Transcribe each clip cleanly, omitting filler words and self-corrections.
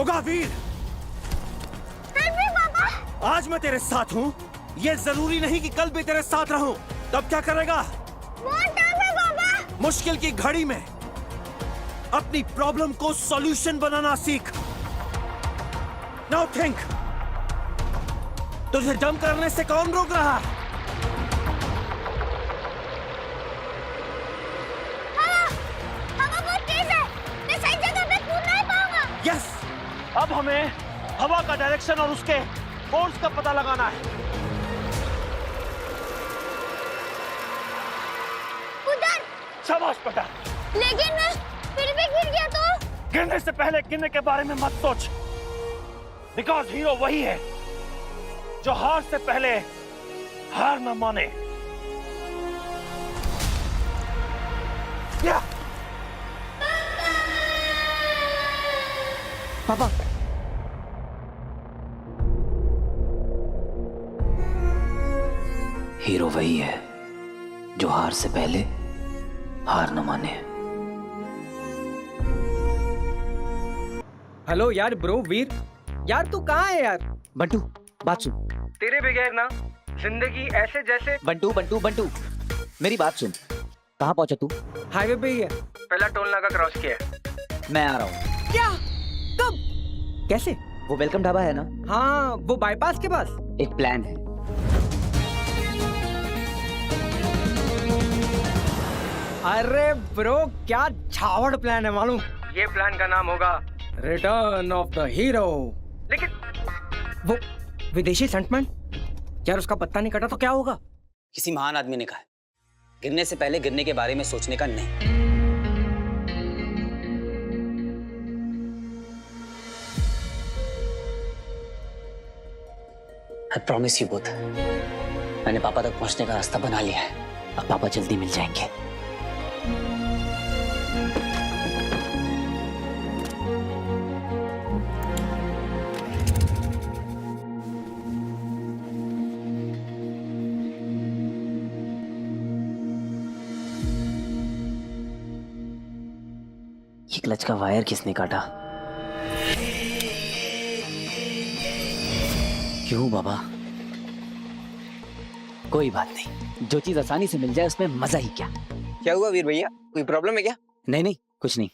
होगा वीर। पापा। आज मैं तेरे साथ हूँ, ये जरूरी नहीं कि कल भी तेरे साथ रहूं। तब क्या करेगा? पापा। मुश्किल की घड़ी में अपनी प्रॉब्लम को सॉल्यूशन बनाना सीख। नाउ थिंक, तुझे जंप करने से कौन रोक रहा? हवा बहुत तेज है, मैं सही जगह पे कूद नहीं पाऊंगा। यस, अब हमें हवा का डायरेक्शन और उसके फोर्स का पता लगाना है। उधर। शाबाश बेटा। लेकिन मैं फिर भी गिर गया तो? गिरने से पहले गिरने के बारे में मत सोच, बिकॉज हीरो वही है जो हार से पहले हार न माने। या पापा, हीरो वही है जो हार से पहले हार न माने। हेलो यार ब्रो वीर, यार तू कहाँ है यार? बंटू बात सुन। तेरे बगैर ना जिंदगी ऐसे जैसे। बंटू बंटू बंटू मेरी बात सुन। कहाँ पहुंचा तू? हाईवे पे ही है, पहला टोल नाका क्रॉस किया है। मैं आ रहा हूँ। क्या? कब? कैसे? वो वेलकम ढाबा है ना? हाँ, वो बाईपास के पास। एक प्लान है। अरे ब्रो, क्या छावड़ प्लान है मालूम? ये प्लान का नाम होगा रिटर्न ऑफ द हीरो। लेकिन वो विदेशी सेंटमेंट यार, उसका पत्ता नहीं कटा तो क्या होगा? किसी महान आदमी ने कहा है, गिरने से पहले गिरने के बारे में सोचने का नहीं। I promise you both, मैंने पापा तक पहुंचने का रास्ता बना लिया है। अब पापा जल्दी मिल जाएंगे। ये क्लच का वायर किसने काटा? क्यों बाबा? कोई बात नहीं, जो चीज आसानी से मिल जाए उसमें मजा ही क्या। क्या हुआ वीर भैया, कोई प्रॉब्लम है क्या? नहीं नहीं, कुछ नहीं।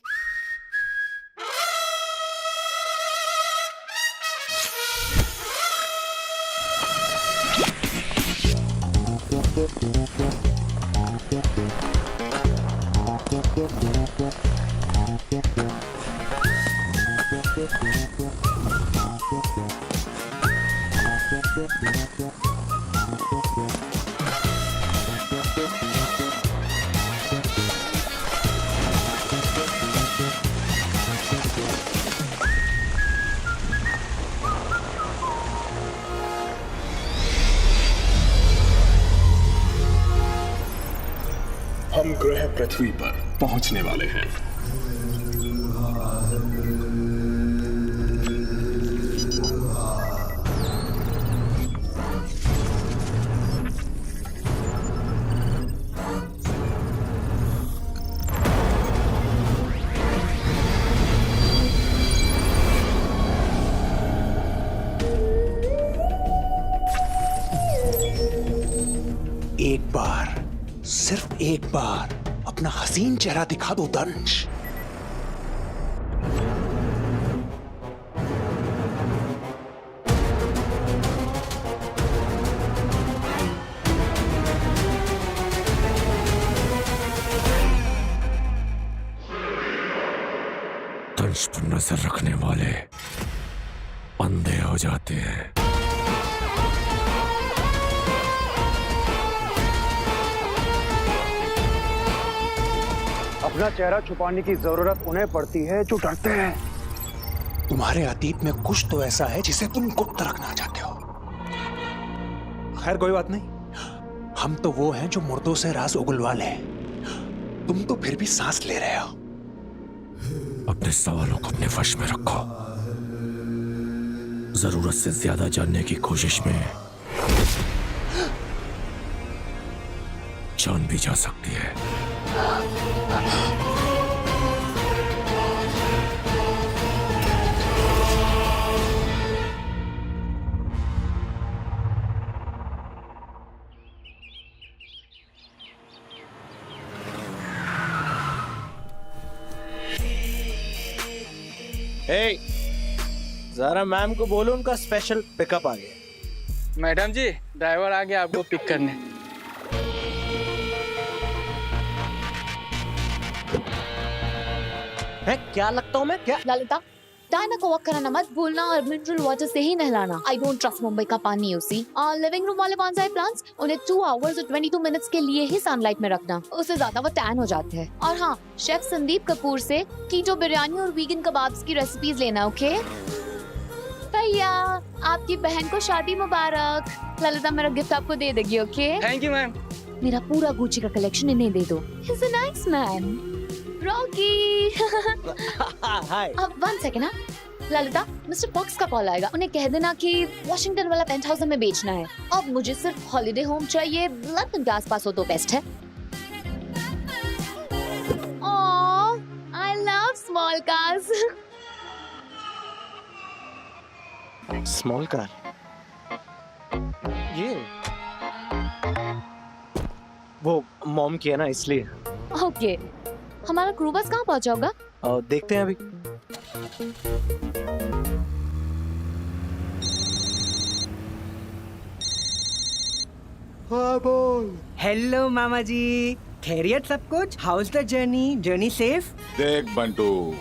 हम ग्रह पृथ्वी पर पहुंचने वाले हैं। एक बार, सिर्फ एक बार अपना हसीन चेहरा दिखा दो दंश। दंश पर नजर रखने वाले अंधे हो जाते हैं। अपना चेहरा छुपाने की जरूरत उन्हें पड़ती है जो डरते हैं। तुम्हारे अतीत में कुछ तो ऐसा है जिसे तुम गुप्त रखना चाहते हो। खैर कोई बात नहीं, हम तो वो हैं जो मुर्दों से राज उगलवा लें। तुम तो फिर भी सांस ले रहे हो। अपने सवालों को अपने वश में रखो। जरूरत से ज्यादा जानने की कोशिश में जान भी जा सकती है। जरा मैम को बोलो उनका स्पेशल पिकअप आ गया। मैडम जी ड्राइवर आ गया आपको पिक करने। है क्या लगता हूँ मैं क्या? ललिता, डायना को वॉक कराना मत भूलना और मिनरल वाटर से ही नहलाना। आई डोंट ट्रस्ट मुंबई का पानी यूसी। और लिविंग रूम वाले बॉन्साई प्लांट्स उन्हें 2 आवर्स और 22 मिनट्स के लिए ही सनलाइट में रखना, उससे ज्यादा वो टैन हो जाते हैं। और हाँ, शेफ संदीप कपूर से कीटो बिरयानी और वीगन कबाब्स की रेसिपीज लेना, ओके? भैया, आपकी बहन को शादी मुबारक। ललिता मेरा गिफ्ट आपको दे देगी, ओके? Thank you ma'am. मेरा पूरा गुच्ची का कलेक्शन इन्हें दे दो। He's a nice man. Rocky. Hi. अब 1 सेकंड ना, ललिता, मिस्टर फॉक्स का कॉल आएगा, उन्हें कह देना कि वॉशिंगटन वाला पेंट हाउस हमें बेचना है। अब मुझे सिर्फ हॉलिडे होम चाहिए, लंदन के आसपास हो तो बेस्ट है। ओह, I love small cars. Small car. ये वो मॉम की है ना, इसलिए। ओके, हमारा क्रू बस कहाँ पहुँचा होगा? देखते हैं अभी। हाँ बोल। हेलो मामा जी, खैरियत सब कुछ? House the journey safe? देख बंटू,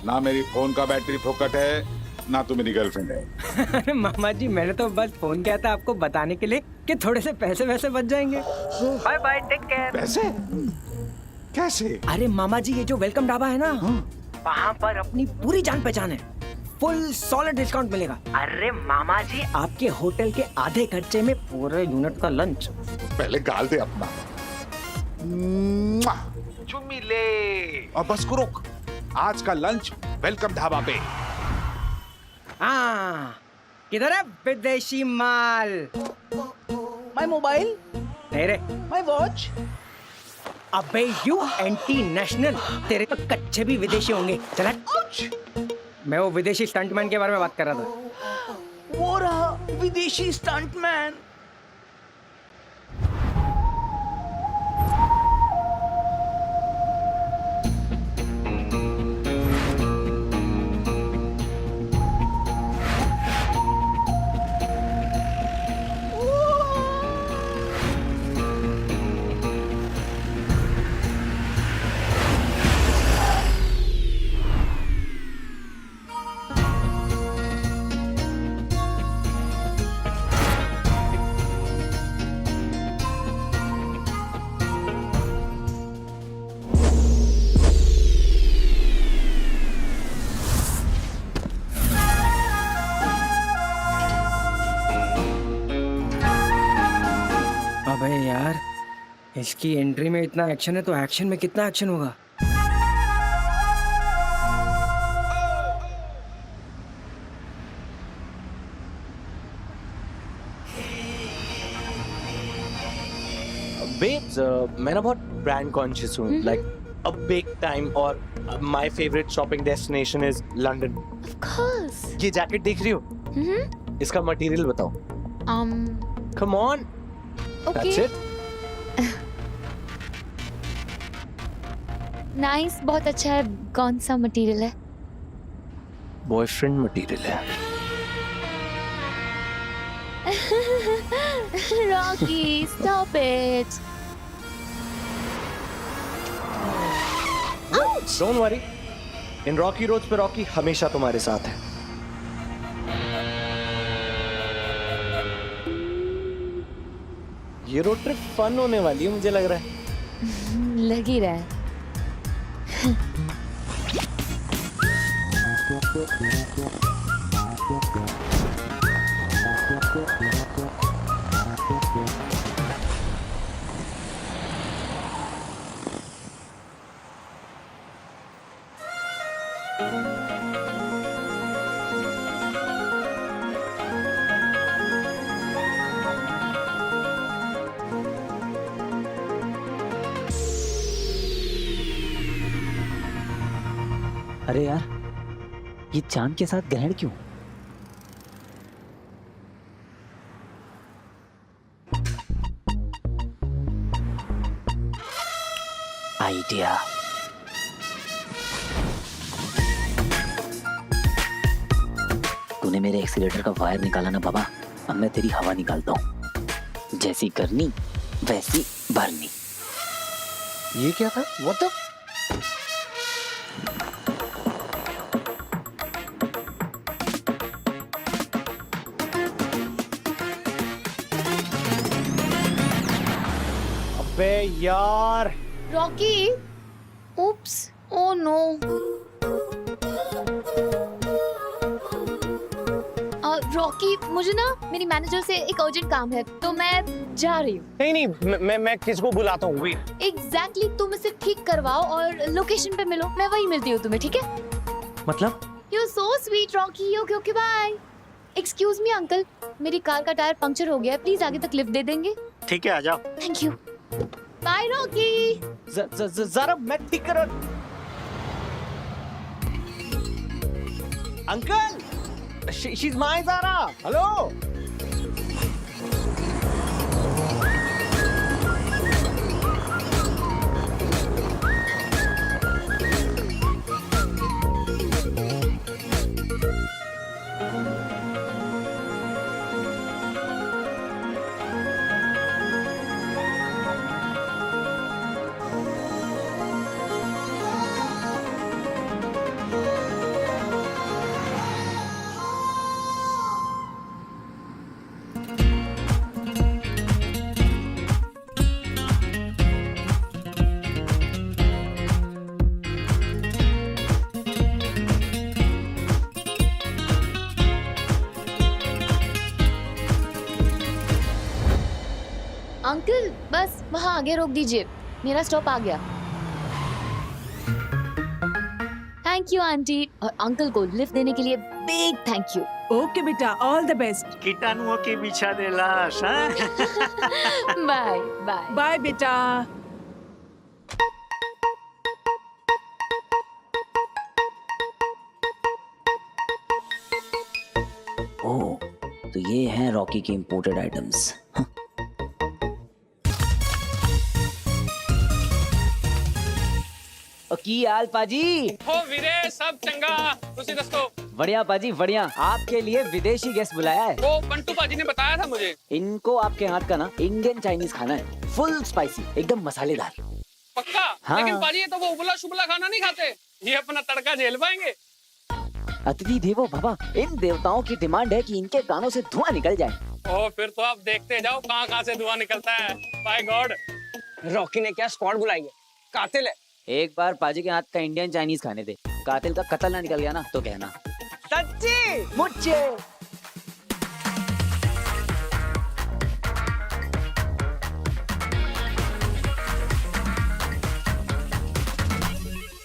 ना मेरी फोन का बैटरी फोकट है ना तू मेरी गर्लफ्रेंड है। अरे मामा जी, मैंने तो बस फोन किया था आपको बताने के लिए कि थोड़े से पैसे वैसे बच जाएंगे। Bye bye, take care. पैसे? कैसे? अरे मामा जी, ये जो वेलकम ढाबा है ना, वहाँ पर अपनी पूरी जान पहचान है, फुल सॉलिड डिस्काउंट मिलेगा। अरे मामा जी, आपके होटल के आधे खर्चे में पूरे यूनिट का लंच। पहले गाल दे अपना। चुम्मी ले। और बस को रोक, आज का लंच वेलकम ढाबा पे। हाँ, किधर है विदेशी माल? माय मोबाइल, तेरे माय वॉच। अबे यू एंटी नेशनल, तेरे तो कच्चे भी विदेशी होंगे। चला, मैं वो विदेशी स्टंटमैन के बारे में बात कर रहा था। वो रहा विदेशी स्टंटमैन। अबे यार, इसकी एंट्री में इतना एक्शन है तो एक्शन में कितना एक्शन होगा? बेब्स, मैं ना बहुत ब्रांड कॉन्शियस हूँ, लाइक अ बिग टाइम, और my favourite shopping destination is London. Of course. ये जैकेट देख रही हो? इसका मटेरियल बताओ। Come on. That's it. Nice, बहुत अच्छा है। कौन सा मटेरियल है? बॉयफ्रेंड मटेरियल है। Rocky, stop it. Don't worry, इन रॉकी रोड्स पे रॉकी हमेशा तुम्हारे साथ है। ये रोड ट्रिप फन होने वाली है, मुझे लग रहा है। लग ही रहा है। अरे यार, ये चांद के साथ ग्रहण क्यों? आइडिया। तूने मेरे एक्सीलेटर का वायर निकाला ना बाबा, अब मैं तेरी हवा निकालता हूँ। जैसी करनी वैसी भरनी। ये क्या था? What the? अबे यार, Rocky, oops, oh no. Rocky, मुझे ना मेरी मैनेजर से एक अर्जेंट काम है, तो मैं जा रही हूँ। नहीं, मैं किसको बुलाता हूँ? Wait. एग्जैक्टली, तुम इसे ठीक करवाओ और लोकेशन पे मिलो, मैं वही मिलती हूँ तुम्हें, ठीक है? मतलब? You're so sweet, Rocky. Okay, bye. Excuse me, uncle, मेरी कार का टायर पंक्चर हो गया है, प्लीज आगे तक लिफ्ट दे देंगे? ठीक है, आ जाओ। Thank you. Bye Rocky. जरा मैं ठीक कर। Uncle, she's my Zara. Hello. Uncle, बस वहाँ आगे रोक दीजिए, मेरा स्टॉप आ गया। थैंक यू आंटी, और अंकल को लिफ्ट देने के लिए बिग थैंक यू। ओके बेटा, ऑल द बेस्ट। कीटाणुओं के बिछा दे लाश, हाँ? Bye bye. बाय बेटा। ओह, तो ये हैं रॉकी के इंपोर्टेड आइटम्स। की हाल पाजी? हो वीरे, सब चंगा, तुसी दस्तो। बढ़िया पाजी बढ़िया, आपके लिए विदेशी गेस्ट बुलाया है। वो बंटू पाजी ने बताया था मुझे। इनको आपके हाथ का ना इंडियन चाइनीज खाना है, फुल स्पाइसी, एकदम मसालेदार। पक्का? हाँ। लेकिन पाजी ये तो वो उबला शुबला खाना नहीं खाते, ये अपना तड़का झेल पाएंगे। अतिथि देवो भव, इन देवताओं की डिमांड है कि इनके गानों से धुआं निकल जाए। ओ फिर तो आप देखते जाओ कहाँ से धुआं निकलता है। Bye God. रॉकी ने क्या स्क्वाड बुलाई है, कातिल है। एक बार पाजी के हाथ का इंडियन चाइनीज खाने दे, कातिल का कत्ल ना निकल गया ना तो कहना। सच्ची? मुझे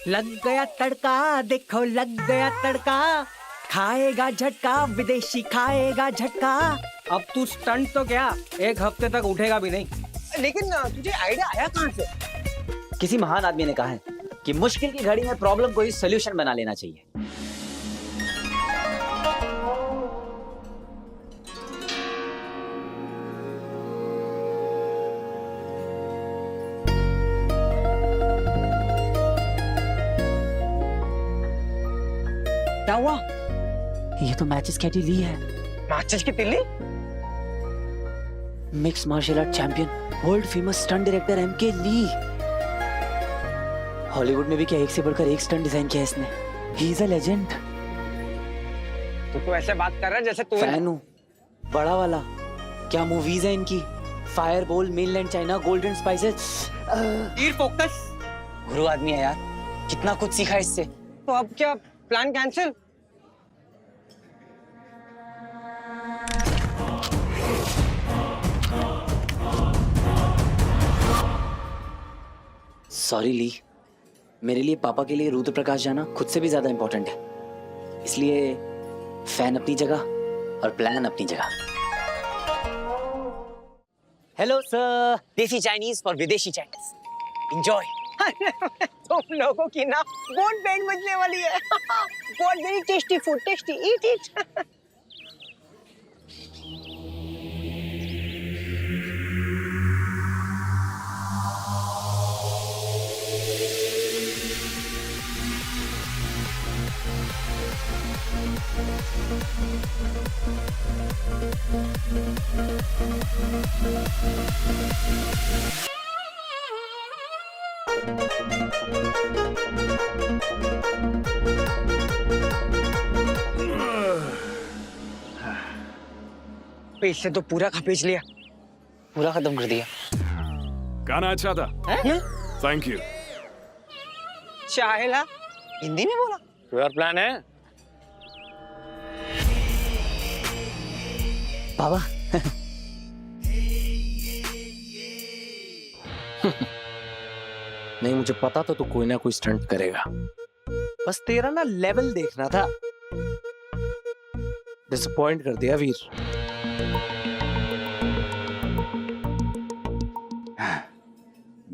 लग गया तड़का, देखो लग गया तड़का, खाएगा झटका, विदेशी खाएगा झटका। अब तू स्टंट तो क्या, एक हफ्ते तक उठेगा भी नहीं। लेकिन तुझे आइडिया आया कहाँ से? किसी महान आदमी ने कहा है कि मुश्किल की घड़ी में प्रॉब्लम को ही सॉल्यूशन बना लेना चाहिए। क्या हुआ? ये तो मैचेस की ली है। माचिस की तिल्ली? Mix martial art champion, world famous stunt director MK Lee. Hollywood में भी क्या एक से बढ़कर एक स्टंट डिजाइन किया इसने। He is a legend. तो ऐसे बात कर रहा है जैसे तू फैन हूँ, बड़ा वाला। क्या मूवीज है इनकी, फायर बोल, मेनलैंड चाइना, गोल्डन स्पाइसेस। तीर फोकस। गुरु आदमी है यार, कितना कुछ सीखा इससे। तो अब क्या प्लान कैंसिल? सॉरी ली, मेरे लिए पापा के लिए रुद्र प्रकाश जाना खुद से भी ज्यादा इंपॉर्टेंट है। इसलिए फैन अपनी जगह और प्लान अपनी जगह। हेलो सर, देसी चाइनीज फॉर विदेशी चाइनीज, एंजॉय। तुम लोगों की ना बहुत बैंड बजने वाली है। बहुत very tasty food, tasty, eat it. इससे तो पूरा खपीच लिया, पूरा खत्म कर दिया। गाना अच्छा था। Thank you. चाहेला हिंदी में बोला। कोई और प्लान है? बाबा नहीं, मुझे पता था तू कोई ना कोई स्टंट करेगा, बस तेरा ना लेवल देखना था। डिसअपॉइंट कर दिया वीर।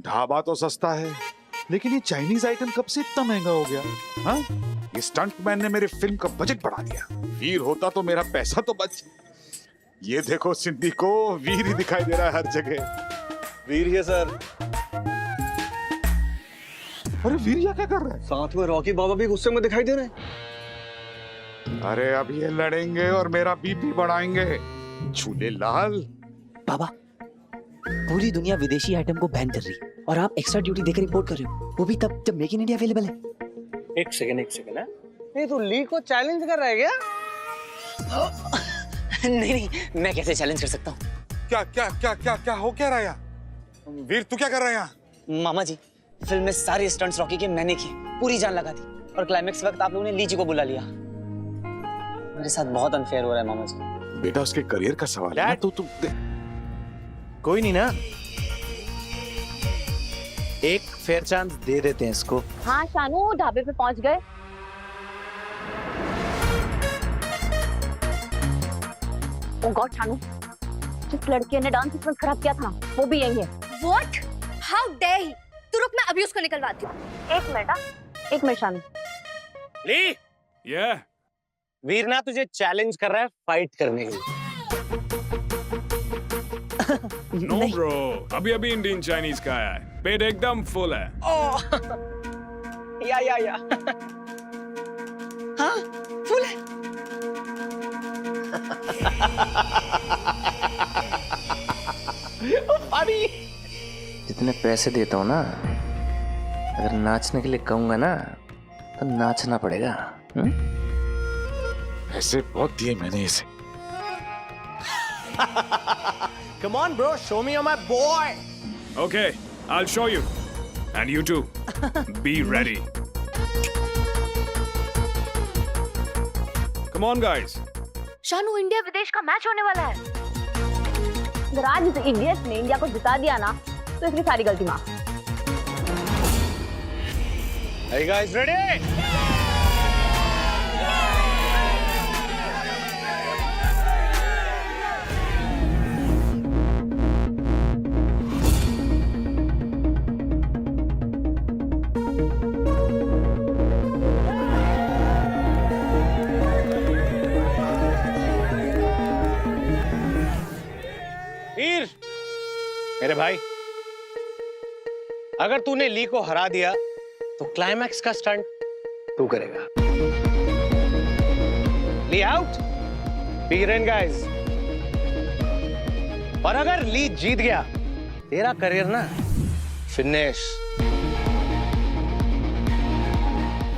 ढाबा तो सस्ता है, लेकिन ये चाइनीज आइटम कब से इतना महंगा हो गया? हाँ? ये स्टंटमैन ने मेरे फिल्म का बजट बढ़ा दिया। वीर होता तो मेरा पैसा तो बच। ये देखो सिंधी को वीर ही दिखाई दे रहा है हर जगह। वीर है सर। अरे वीर क्या कर रहा है? साथ में रॉकी बाबा भी गुस्से में दिखाई दे रहे हैं। अरे अब ये लड़ेंगे और मेरा बीपी बढ़ाएंगे। झूले लाल। बाबा, पूरी दुनिया विदेशी आइटम को बैन कर रही है और आप एक्स्ट्रा ड्यूटी देकर रिपोर्ट कर रहे हो, वो भी तब जब मेक इन इंडिया अवेलेबल है। एक सेकंड है। ये तो ली को चैलेंज कर रहा है क्या? नहीं, मैं कैसे चैलेंज कर सकता हूँ? क्या हो क्या रहा है यहाँ? वीर तू क्या कर रहा है यहाँ? मामा जी, फिल्म में सारे स्टंट्स रॉकी के मैंने किए, पूरी जान लगा दी, और क्लाइमेक्स वक्त आप लोगों ने लीची को बुला लिया। मेरे साथ बहुत अनफेयर हो रहा है मामा जी। बेटा उसके करियर का सवाल है ना, तू कोई नहीं ना, एक फेयर चांस दे देते हैं इसको। हाँ शानू, ढाबे पे पहुंच गए। ओ गॉड शानू, जिस लड़के ने डांस सीक्वेंस खराब किया था वो भी यही है। What? How dare he? तू रुक, मैं अभी उसको निकलवाती हूँ। एक मिनट शानू। ली, Yeah. वीर ना तुझे चैलेंज कर रहा है फाइट करने के लिए। नो ब्रो, अभी इंडियन चाइनीज का है, पेट एकदम फुल है। या हाँ, फुल है। जितने पैसे देता हूँ ना, अगर नाचने के लिए कहूंगा ना तो नाचना पड़ेगा। ऐसे बहुत दिए मैंने इसे। Come on bro, show me you're my boy. Okay, I'll show you. And you too. Be ready. Come on guys. Shanu, India विदेश का मैच होने वाला है। अगर आज इस इडियट ने इंडिया को जिता दिया ना तो इसकी सारी गलती माफ। Hey guys, ready? वीर, मेरे भाई, अगर तूने ली को हरा दिया तो क्लाइमैक्स का स्टंट तू करेगा। ली आउट, बिग रन गाइस। और अगर ली जीत गया, तेरा करियर ना फिनिश।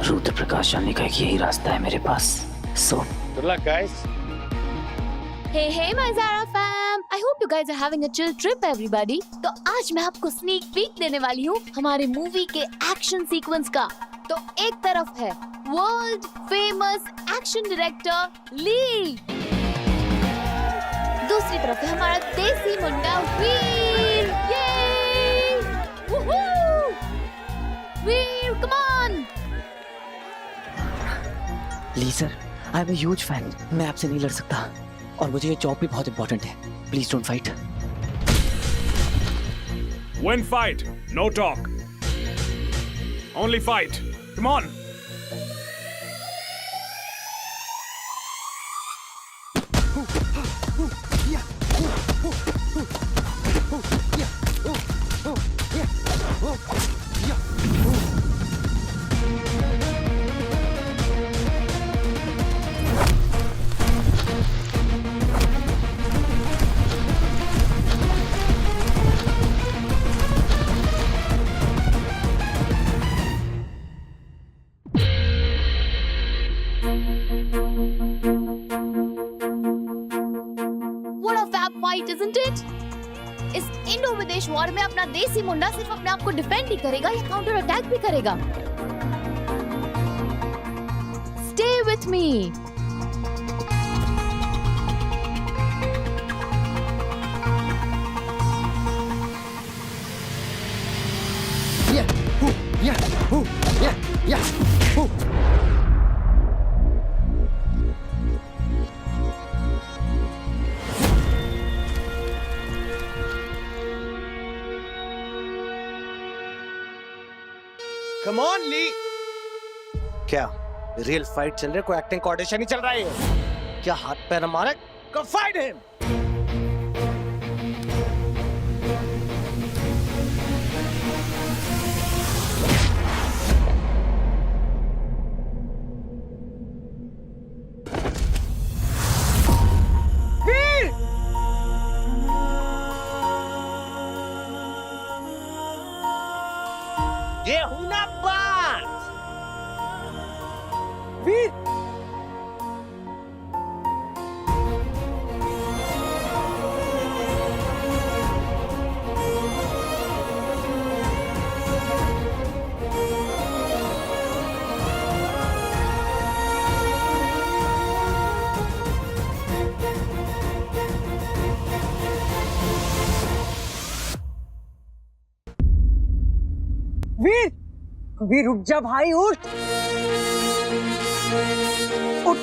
रुद्र प्रकाश जाने का यही रास्ता है मेरे पास। So good luck guys. Hey my Zara fam, I hope you guys are having a chill trip everybody। तो आज मैं आपको स्नीक पीक देने वाली हूँ हमारे मूवी के एक्शन सीक्वेंस का। तो एक तरफ है world famous action director Lee, दूसरी तरफ है हमारा देसी मुंडा वीर। ये Veer, come on. Lee sir, I am a huge fan, मैं आपसे नहीं लड़ सकता और मुझे ये जॉब भी बहुत इंपॉर्टेंट है। Please don't fight. Win fight, no talk. Only fight. Come on. What a fab fight, isn't it? इस इंडो विदेश वॉर में अपना देसी मुंडा सिर्फ अपने आप को डिफेंड ही करेगा या काउंटर अटैक भी करेगा? Stay with me. Come on, ली। क्या रियल फाइट चल रही है? कोई एक्टिंग ऑडिशन नहीं चल रहा है? क्या हाथ पैर हमारे? Go fight him! ये हूं ना बात वीर। वीर वीर उठ जा भाई, उठ उठ।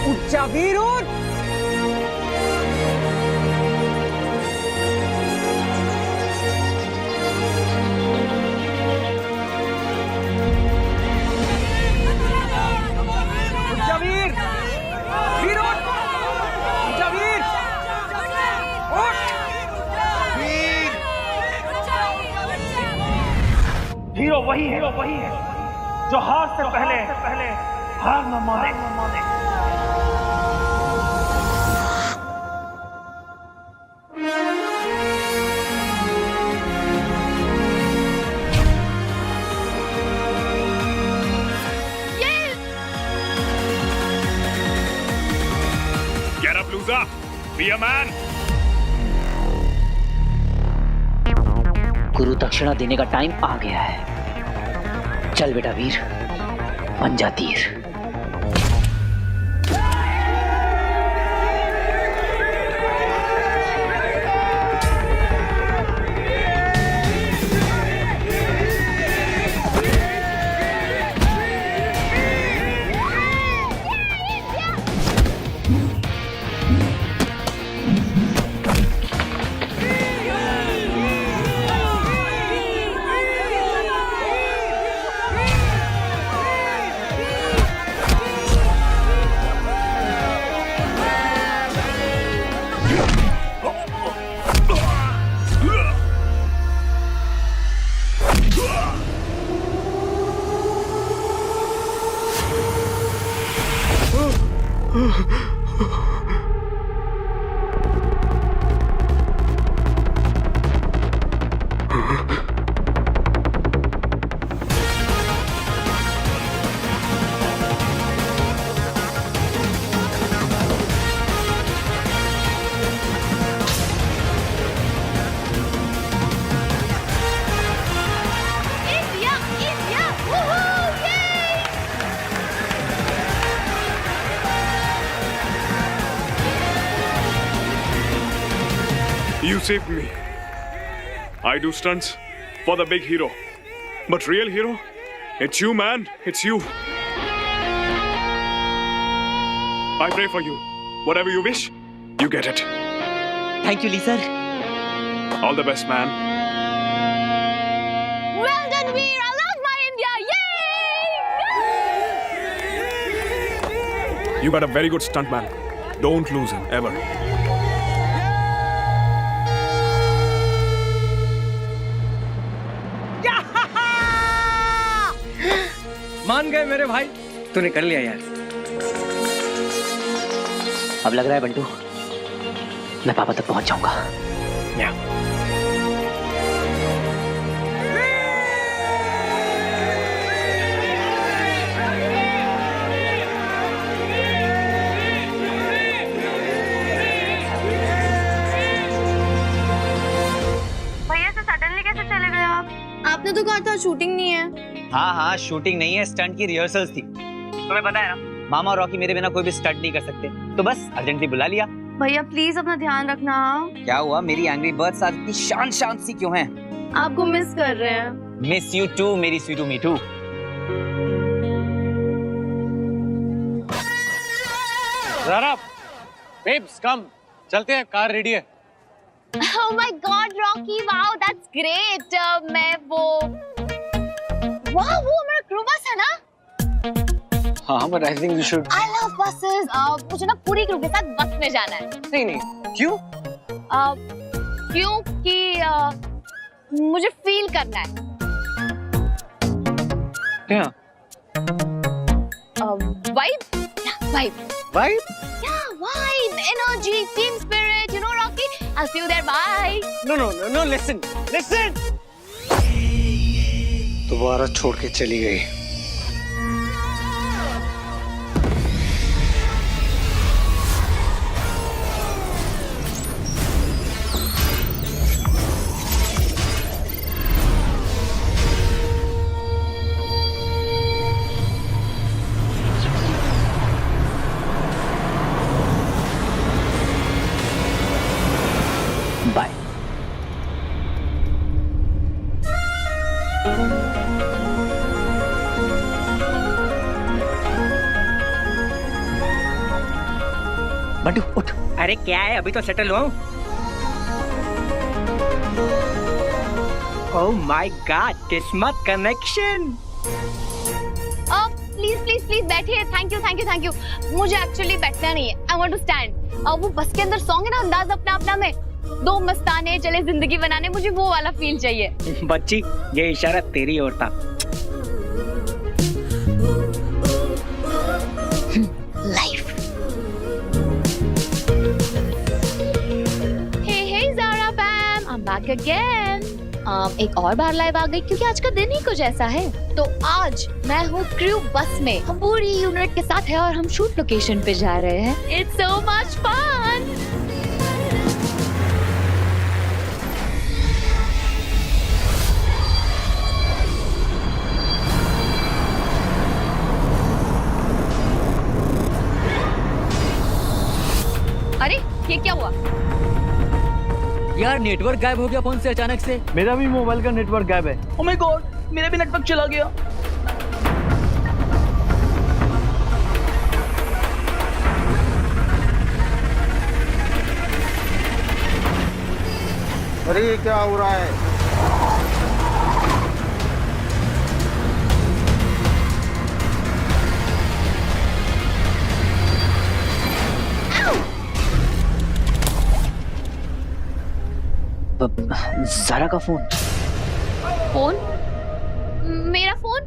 उठ जा वीर, उठ। उठ जा वीर, वीर उठ। उठ जा वीर, हीरो वही है जो हार से पहले हार न माने। Get up, loser! Be a man! गुरु दक्षिणा देने का टाइम आ गया है। चल बेटा वीर, बन जा तीर। You saved me. I do stunts for the big hero. But real hero, it's you, man. It's you. I pray for you. Whatever you wish, you get it. Thank you, Lee sir. All the best, man. Well done, Veer. I love my India. Yay! You got a very good stuntman. Don't lose him, ever. मान गए मेरे भाई, तूने कर लिया यार। अब लग रहा है बंटू, मैं पापा तक पहुंच जाऊंगा। आपने तो कहा था शूटिंग नहीं है। हाँ हाँ, शूटिंग नहीं है, स्टंट की रिहर्सल्स थी। तुम्हें पता है ना, मामा और रॉकी मेरे बिना कोई भी स्टंट नहीं कर सकते, तो बस अर्जेंटली बुला लिया। भैया प्लीज अपना ध्यान रखना। क्या हुआ, मेरी एंग्री बर्ड्स आज इतनी शांत सी क्यों हैं? आपको मिस कर रहे हैं। मिस यू टू मेरी स्वीटू मीठू। ज़ारा, बेब्स कम, चलते हैं, कार रेडी है। Oh my God, Rocky! Wow, that's great. मैं वो हमारा क्रू बस है ना? हाँ, but I think we should. I love buses. मुझे ना पूरी क्रू के साथ बस में जाना है। नहीं, क्यों? क्योंकि मुझे फील करना है। क्या? Vibe. Yeah, vibe, energy, team spirit. You know, Rocky. I'll see you there. Bye. No, listen. दोबारा छोड़ के चली गई। बाय। बंटू उठ। अरे क्या है, अभी तो सेटल हुआ हूँ। ओह माय गॉड, किस्मत कनेक्शन। प्लीज बैठिए। Thank you. मुझे एक्चुअली बैठना नहीं है। I want to stand. वो बस के अंदर सॉन्ग है ना, अंदाज अपना अपना में, दो मस्ताने चले जिंदगी बनाने, मुझे वो वाला फील चाहिए। बच्ची, ये इशारा तेरी ओर था। Life. Hey Zara fam, I am back again. एक और बार लाइव आ गई क्योंकि आज का दिन ही कुछ ऐसा है। तो आज मैं हूँ क्रू बस में, हम पूरी यूनिट के साथ है और हम शूट लोकेशन पे जा रहे हैं। It's so much fun. अरे ये क्या हुआ? यार नेटवर्क गायब हो गया फोन से अचानक से। मेरा भी मोबाइल का नेटवर्क गायब है। ओह माय गॉड, मेरा भी नेटवर्क चला गया। अरे ये क्या हो रहा है? ज़ारा का फोन। मेरा फोन?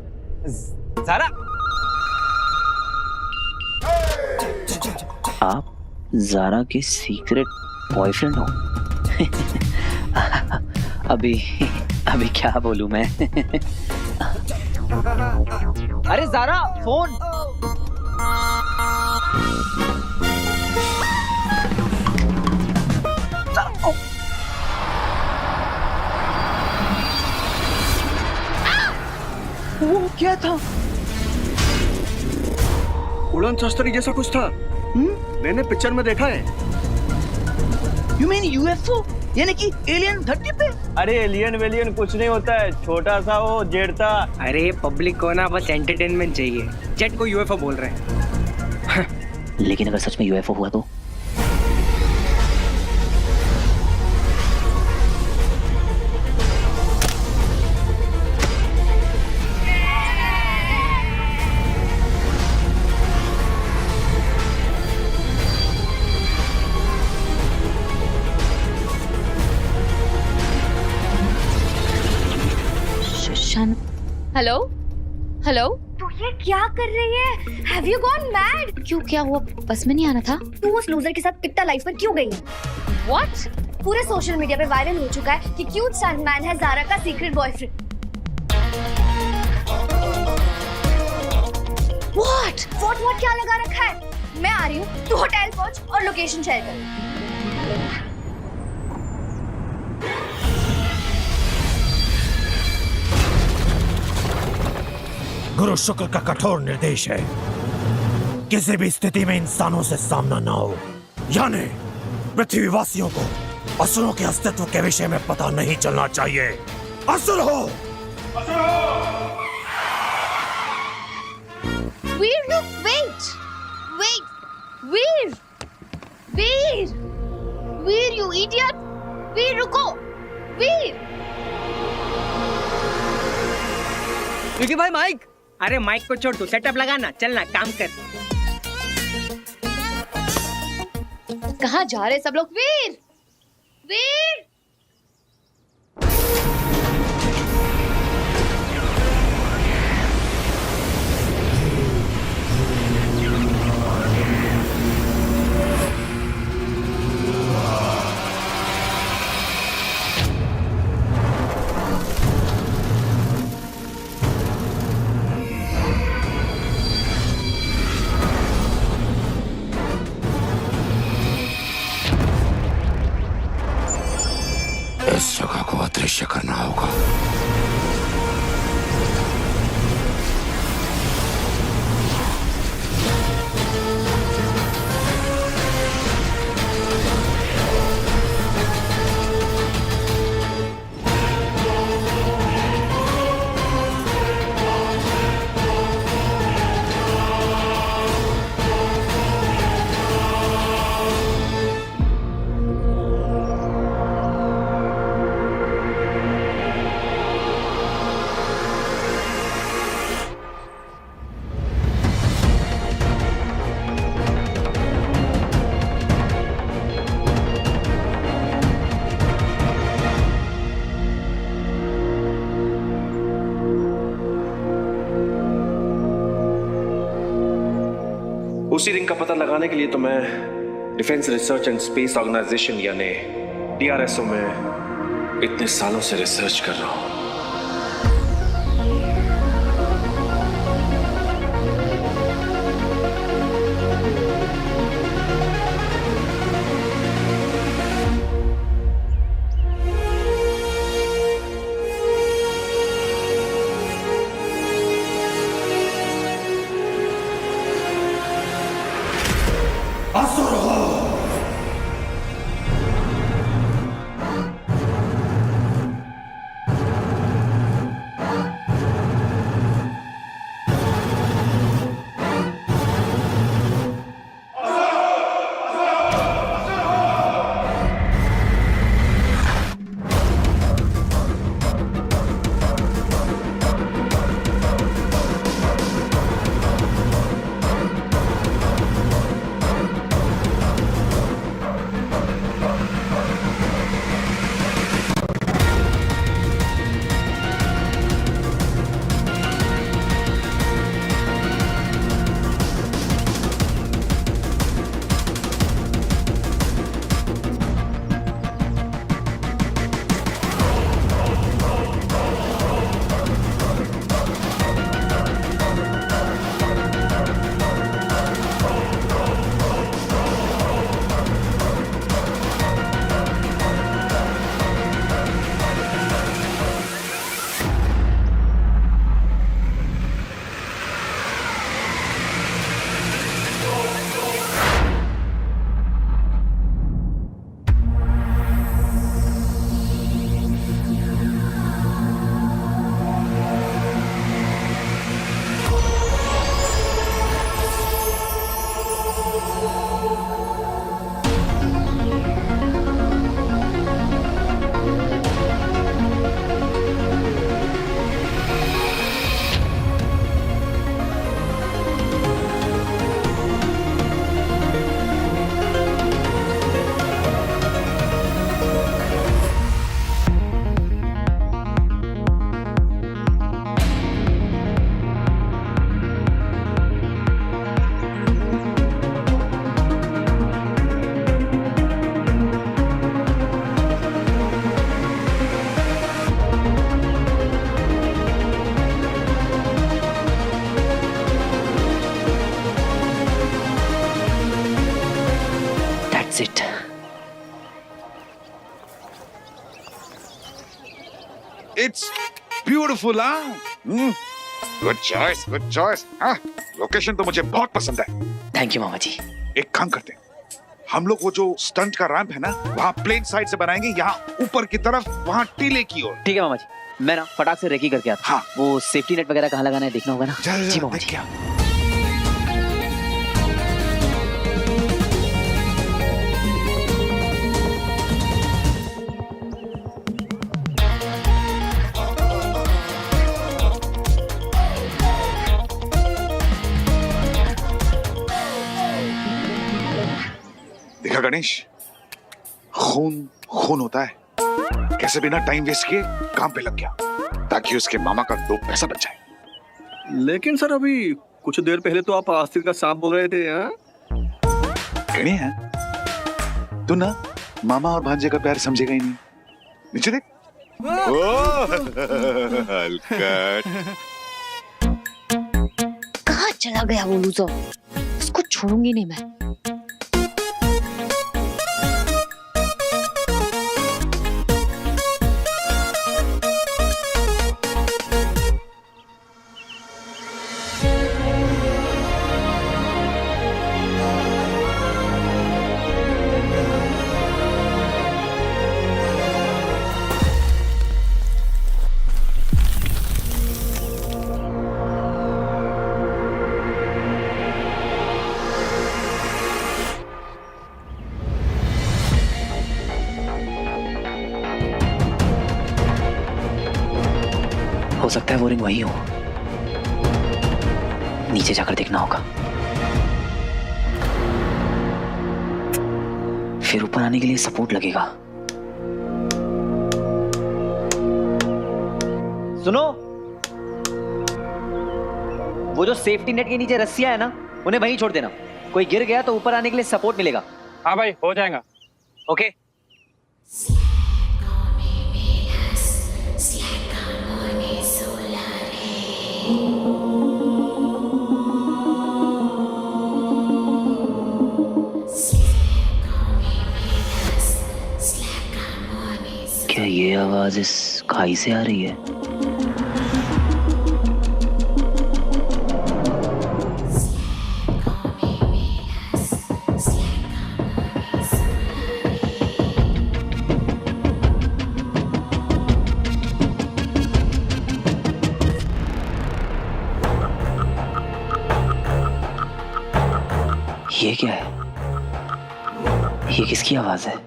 ज़ारा, आप ज़ारा के सीक्रेट बॉयफ्रेंड हो? अभी क्या बोलूं मैं? अरे ज़ारा, फोन। वो क्या था? उड़न शस्त्री जैसा कुछ था। मैंने पिक्चर में देखा है। You mean UFO? यानी कि एलियन धरती पे? अरे एलियन वेलियन कुछ नहीं होता है, छोटा सा वो जेड़ता। अरे पब्लिक को ना बस एंटरटेनमेंट चाहिए। जेट को यूएफओ बोल रहे हैं। लेकिन अगर सच में यूएफओ हुआ तो? हेलो तू ये क्या कर रही है? Have you gone mad? क्यों, क्या हुआ? बस में नहीं आना था? तू उस लूजर के साथ पिट्टा लाइफ पर क्यों गई? What? पूरे सोशल मीडिया पे वायरल हो चुका है कि क्यूट स्टंटमैन है ज़ारा का सीक्रेट बॉयफ्रेंड। What क्या लगा रखा है? मैं आ रही हूँ, तू होटल पहुँच और लोकेशन शेयर कर। गुरु शुक्र का कठोर निर्देश है, किसी भी स्थिति में इंसानों से सामना ना हो, यानी पृथ्वीवासियों को असुरों के अस्तित्व के विषय में पता नहीं चलना चाहिए। असुर हो! वीर, look, wait! Veer! Veer, you idiot! वीर, रुको! वीर! विकी भाई माइक। अरे माइक को छोड़, तू सेटअप लगाना, चलना काम कर। कहाँ जा रहे सब लोग? वीर! इस जगह को अदृश्य करना होगा। उसी रिंग का पता लगाने के लिए तो मैं defence research and space organisation यानी DRSO में इतने सालों से रिसर्च कर रहा हूं। That's it. It's beautiful, huh? Good choice, good choice. हाँ, लोकेशन तो मुझे बहुत पसंद है। थैंक यू मामा जी। एक काम करते हैं, हम लोग वो जो स्टंट का रैंप है ना, वहाँ प्लेन साइड से बनाएंगे, यहाँ ऊपर की तरफ, वहाँ टीले की ओर। ठीक है मामा जी, मैं ना फटाक से रेकी करके आता हूँ। हाँ। वो सेफ्टी नेट वगैरह कहाँ लगाना है देखना होगा ना। जी मामा जी। देखा गणेश, खून खून होता है। कैसे बिना टाइम वेस्ट किए काम पे लग गया ताकि उसके मामा का 2 पैसा बच जाए। लेकिन सर अभी कुछ देर पहले तो आप आस्तीर का सांप बोल रहे थे। हाँ? गणेश, तू ना मामा और भांजे का प्यार समझेगा ही नहीं। नीचे देख। कहाँ चला गया वो लूजर? इसको छोड़ूंगी नहीं मैं। हो सकता है वो रिंग वही हो। नीचे जाकर देखना होगा, फिर ऊपर आने के लिए सपोर्ट लगेगा। सुनो, वो जो सेफ्टी नेट के नीचे रस्सियां है ना, उन्हें वहीं छोड़ देना। कोई गिर गया तो ऊपर आने के लिए सपोर्ट मिलेगा। हाँ भाई, हो जाएगा। ओके। क्या ये आवाज इस खाई से आ रही है? ये क्या है? ये किसकी आवाज है?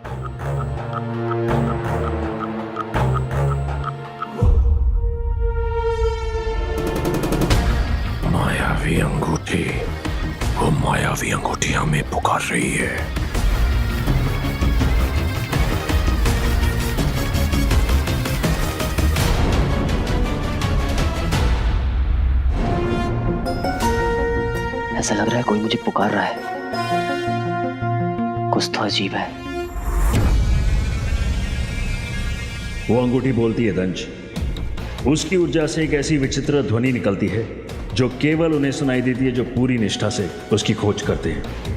मायावी अंगूठी, वो मायावी अंगूठी हमें पुकार रही है। ऐसा लग रहा है कोई मुझे पुकार रहा है। कुछ तो अजीब है। वो अंगूठी बोलती है दंश। उसकी ऊर्जा से एक ऐसी विचित्र ध्वनि निकलती है जो केवल उन्हें सुनाई देती है जो पूरी निष्ठा से उसकी खोज करते हैं।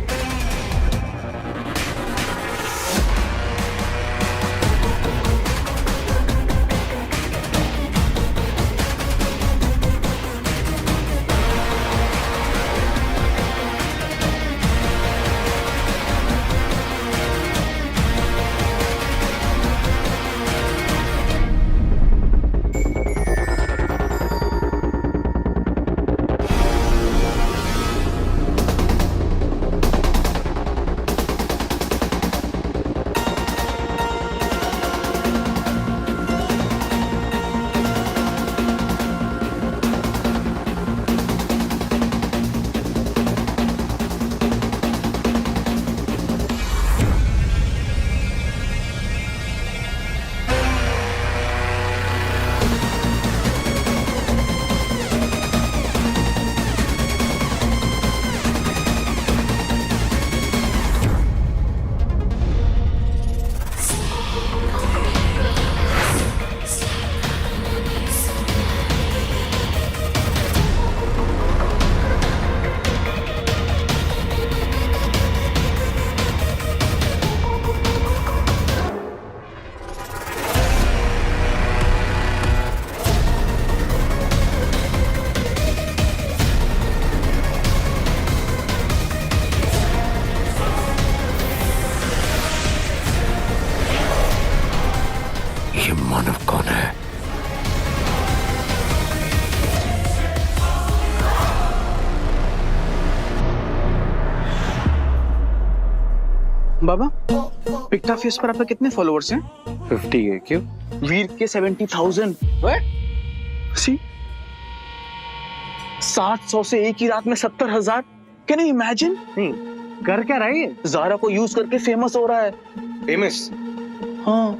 मानव कौन है? बाबा, पिक्टा फेस पर आपके कितने फॉलोअर्स हैं? 50 है। क्यों? वीर के 70,000। सी 700 से एक ही रात में 70,000। Can you imagine? नहीं, कर क्या रहा है ये? ज़ारा को यूज करके फेमस हो रहा है। फेमस? हाँ,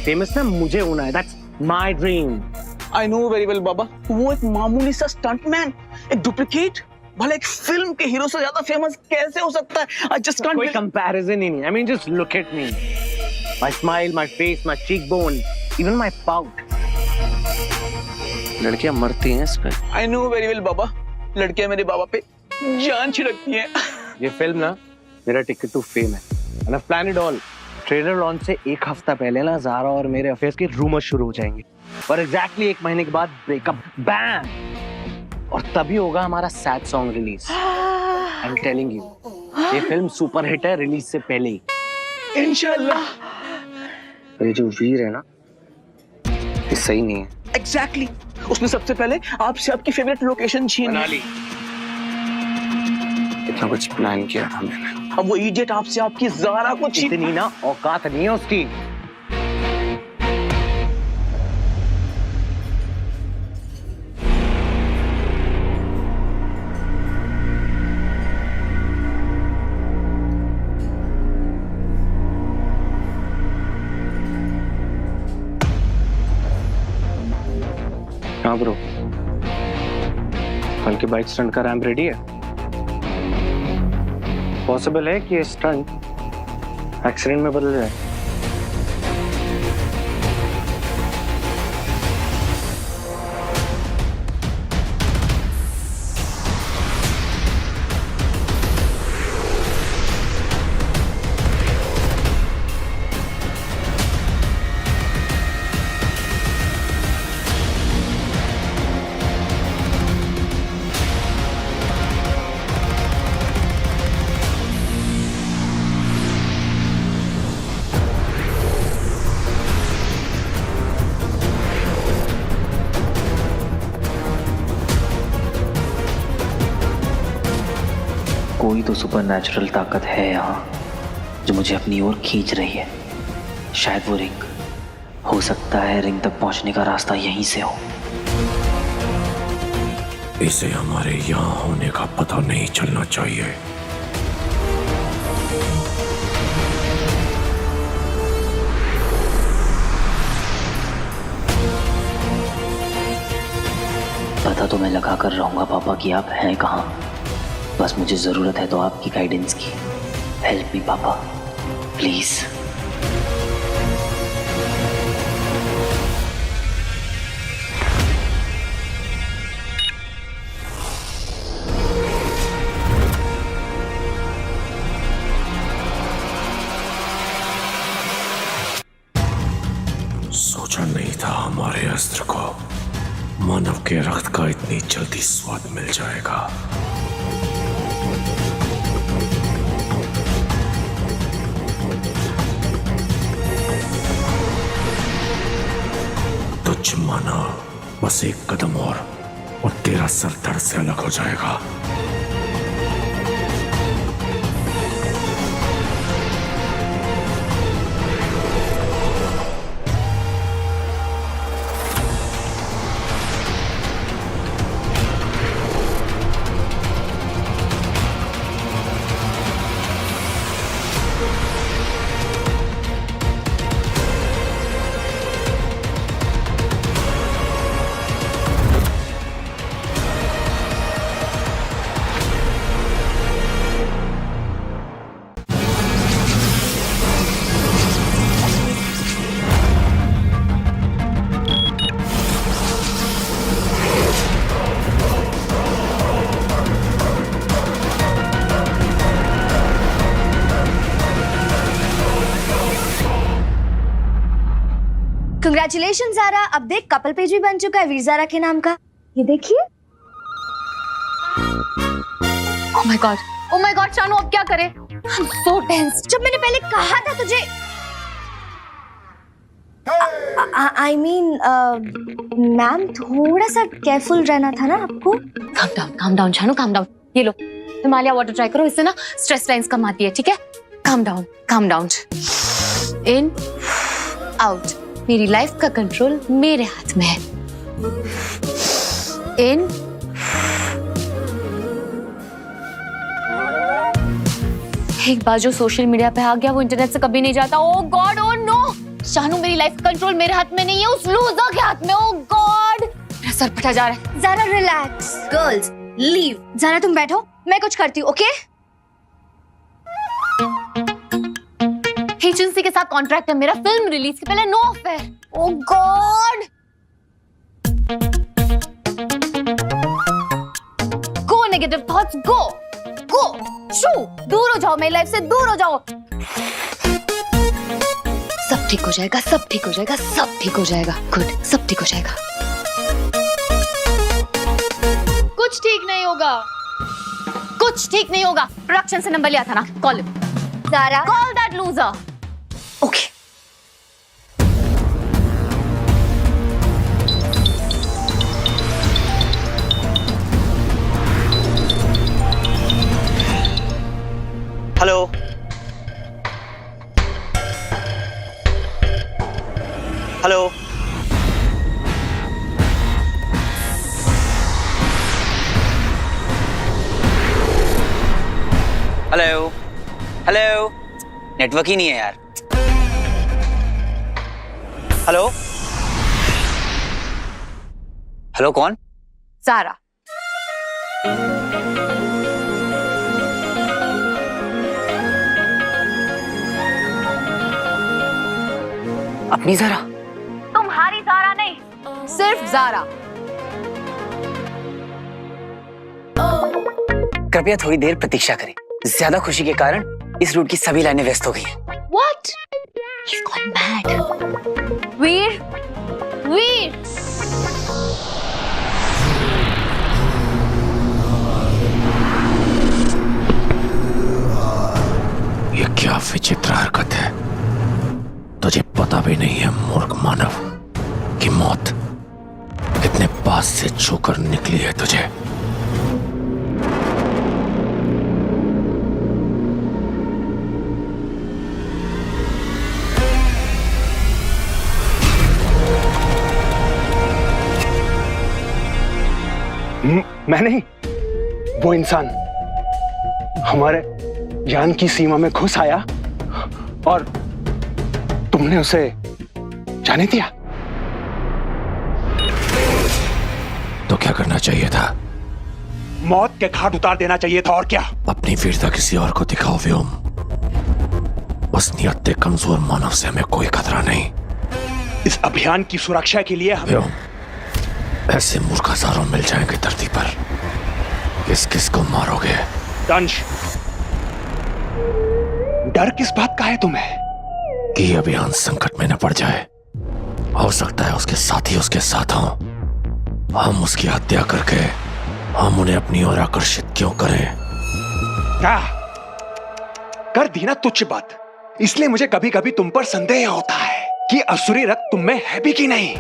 फेमस ना मुझे होना है। That's my dream. I know very well बाबा। वो एक मामूली सा स्टंटमैन, एक डुप्लीकेट, भले एक फिल्म के हीरो से ज्यादा फेमस कैसे हो सकता है? I just can't. कोई कंपैरिजन ही नहीं। I mean, just look at me. My smile, my face, my cheekbone, even my pout. लड़कियां मरती हैं इस पे। I know very well बाबा। लड़कियां मेरे बाबा पे जान छिड़कती हैं। ये फिल्म ना मेरा टिकट टू फेम है। And I've planned it all. Trailer launch से एक हफ्ता पहले ना ज़ारा और मेरे अफेयर्स के रूमर शुरू हो जाएंगे और एग्जैक्टली एक महीने के बाद ब्रेकअप, बैम, और तभी होगा हमारा sad song release. I am telling you, ये फिल्म सुपर हिट है रिलीज से पहले ही। इंशाल्लाह। ये जो वीर है ना, ये सही नहीं है। एग्जैक्टली। उसने सबसे पहले आपसे आपकी फेवरेट लोकेशन छीन ली। इतना कुछ प्लान किया था मैंने। अब वो इडियट आपसे आपकी ज़ारा को छीन। इतनी ना औकात नहीं है उसकी। हाँ ब्रो, कल के बाइक स्टंट का रैंप रेडी है। पॉसिबल है कि ये स्टंट एक्सीडेंट में बदल जाए। कोई तो सुपरनैचुरल ताकत है यहाँ जो मुझे अपनी ओर खींच रही है। शायद वो रिंग हो सकता है, रिंग तक पहुंचने का रास्ता यहीं से हो। इसे हमारे यहाँ होने का पता नहीं चलना चाहिए। पता तो मैं लगा कर रहूंगा पापा कि आप हैं कहाँ। बस मुझे जरूरत है तो आपकी गाइडेंस की। हेल्प मी पापा, प्लीज। सोचा नहीं था हमारे अस्त्र को मानव के रक्त का इतनी जल्दी स्वाद मिल जाएगा। तुझ माना बस एक कदम और तेरा सर धड़ से अलग हो जाएगा। कंग्रेचुलेशन ज़ारा, अब देख कपल पेज भी बन चुका है वीर ज़ारा के नाम का। ये देखिए। ओह माय गॉड शानू, अब क्या करें? I'm so tense. जब मैंने पहले कहा था तुझे आई मीन मैम थोड़ा सा केयरफुल रहना था ना आपको। Calm down Shanu, calm down. ये लो हिमालय वाटर ट्राई करो, इससे ना स्ट्रेस लाइंस कम आती है, ठीक है? Calm down. In out. मेरी लाइफ का कंट्रोल मेरे हाथ में है। इन एक बार जो सोशल मीडिया पे आ गया वो इंटरनेट से कभी नहीं जाता। ओ गॉड, ओ नो शानू, मेरी लाइफ का कंट्रोल मेरे हाथ में नहीं है, उस लूजर के हाथ में। ओ गॉड, मेरा सर फटा जा रहा है। Zara relax. Girls leave. Zara तुम बैठो, मैं कुछ करती हूँ, ओके? एजेंसी के साथ कॉन्ट्रैक्ट है मेरा, फिल्म रिलीज के पहले नो अफेयर। ओ गॉड, गो नेगेटिव थॉट्स, गो शू, दूर हो जाओ मेरी लाइफ से, दूर हो जाओ। सब ठीक हो जाएगा, सब ठीक हो जाएगा, सब ठीक हो जाएगा। गुड, सब ठीक हो जाएगा। कुछ ठीक नहीं होगा, कुछ ठीक नहीं होगा। प्रोडक्शन से नंबर लिया था ना, call Zara, call that loser. Okay hello, hello, hello, hello, network ही नहीं है यार। हेलो, हेलो, कौन? ज़ारा। अपनी ज़ारा? तुम्हारी ज़ारा नहीं, सिर्फ ज़ारा। कृपया थोड़ी देर प्रतीक्षा करें। ज्यादा खुशी के कारण इस रूट की सभी लाइनें व्यस्त हो गई हैं। What? He's gone mad. वीर, वीर। ये क्या विचित्र हरकत है। तुझे पता भी नहीं है मूर्ख मानव कि मौत कितने पास से छूकर निकली है तुझे। मैं नहीं, वो इंसान हमारे जान की सीमा में घुस आया और तुमने उसे जाने दिया। तो क्या करना चाहिए था? मौत के घाट उतार देना चाहिए था, और क्या? अपनी वीरता किसी और को दिखाओ व्योम। उस नियत कमजोर मानव से हमें कोई खतरा नहीं। इस अभियान की सुरक्षा के लिए हमें व्योम, ऐसे मूर्ख हजारों मिल जाएंगे धरती पर। किस किस को मारोगे? दंश, डर किस बात का है तुम्हें? कि अभियान संकट में न पड़ जाए। हो सकता है उसके साथी उसके साथ हों। हम उसकी हत्या करके हम उन्हें अपनी ओर आकर्षित क्यों करें? क्या कर दी ना तुच्छ बात। इसलिए मुझे कभी कभी तुम पर संदेह होता है कि असुरी रक्त तुम में है भी कि नहीं।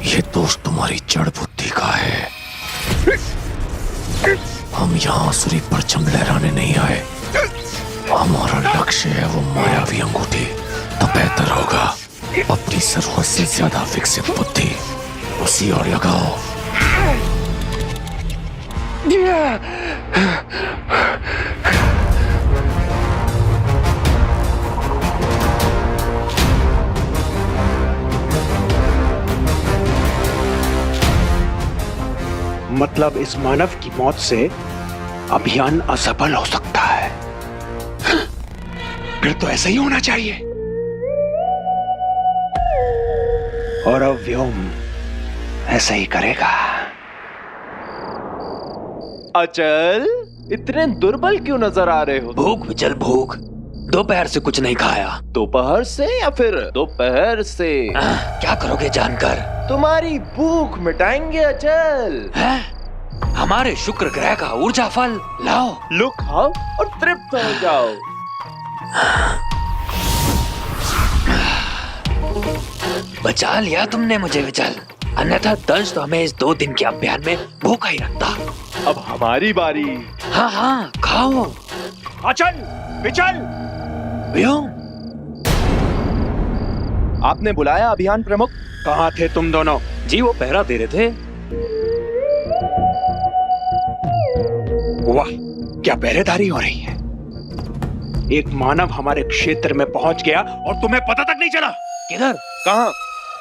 ये दोष तुम्हारी जड़ बुद्धि का है। हम यहाँ आसुरी परचम लहराने नहीं आए। हमारा लक्ष्य है वो मायावी अंगूठी। तो बेहतर होगा अपनी जरूरत से ज्यादा विकसित बुद्धि उसी ओर लगाओ। मतलब इस मानव की मौत से अभियान असफल हो सकता है। फिर तो ऐसा ही होना चाहिए। और अब व्योम ऐसा ही करेगा। अचल, इतने दुर्बल क्यों नजर आ रहे हो? भूख विचल भूख। दोपहर से कुछ नहीं खाया। दोपहर से या फिर दोपहर से? क्या करोगे जानकर? तुम्हारी भूख मिटाएंगे अचल। हमारे शुक्र ग्रह का ऊर्जा फल लाओ। लो खाओ और तृप्त हो जाओ। बचा लिया तुमने मुझे विचल, अन्यथा दंश तो हमें इस 2 दिन के अभियान में भूखा ही रखता। अब हमारी बारी। हाँ हाँ खाओ। अचल विचल। आपने बुलाया अभियान प्रमुख? कहाँ थे तुम दोनों? जी वो पहरा दे रहे थे। वाह, क्या पहरेदारी हो रही है। एक मानव हमारे क्षेत्र में पहुंच गया और तुम्हें पता तक नहीं चला। किधर? कहाँ?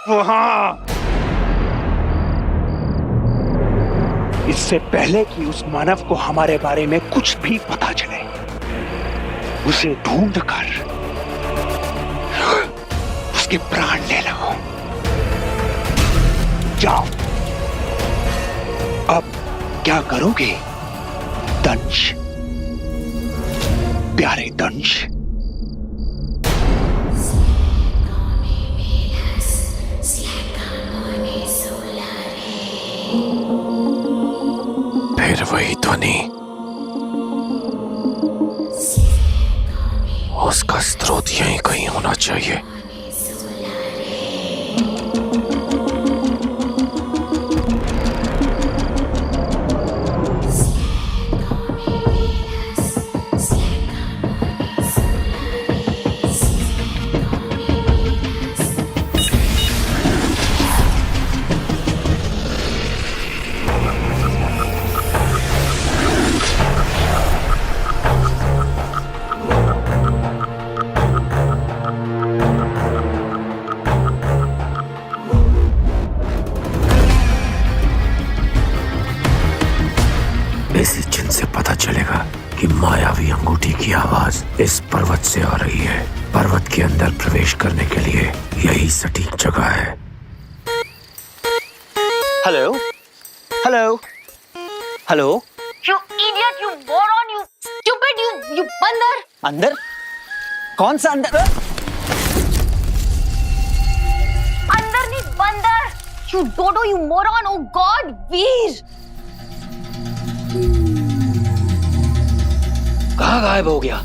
वहां। इससे पहले कि उस मानव को हमारे बारे में कुछ भी पता चले, उसे ढूंढ कर उसके प्राण ले लो। जाओ। अब क्या करोगे दंश, प्यारे दंश? फिर वही ध्वनि, उसका स्रोत यहीं कहीं होना चाहिए। इसी चिन्ह से पता चलेगा कि मायावी अंगूठी की आवाज इस पर्वत से आ रही है। पर्वत के अंदर प्रवेश करने के लिए यही सटीक जगह है। Hello hello hello. You idiot, you moron, you stupid, you बंदर। अंदर? कौन सा अंदर? अंदर नहीं बंदर। You dodo, you moron, oh God, वीर। कहाँ गायब हो गया?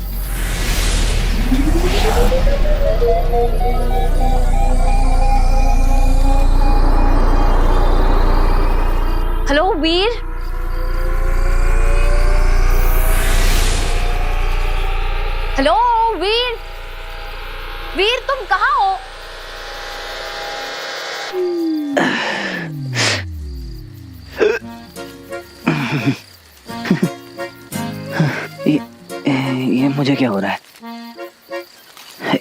हेलो वीर। हेलो वीर। वीर तुम कहाँ हो? ये मुझे क्या हो रहा है?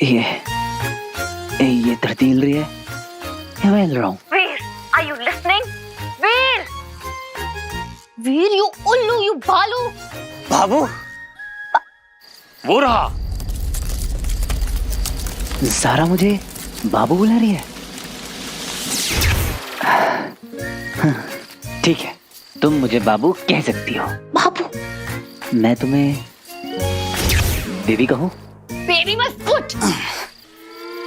ये धरती हिल रही है या मैं हिल रहा हूँ? वीर, are you listening? Veer, Veer, you उल्लू, you भालू। बाबू, वो रहा। ज़ारा मुझे बाबू बुला रही है। ठीक है, तुम मुझे बाबू कह सकती हो। बाबू। मैं तुम्हें बेबी कहूँ? बेबी मत फुट।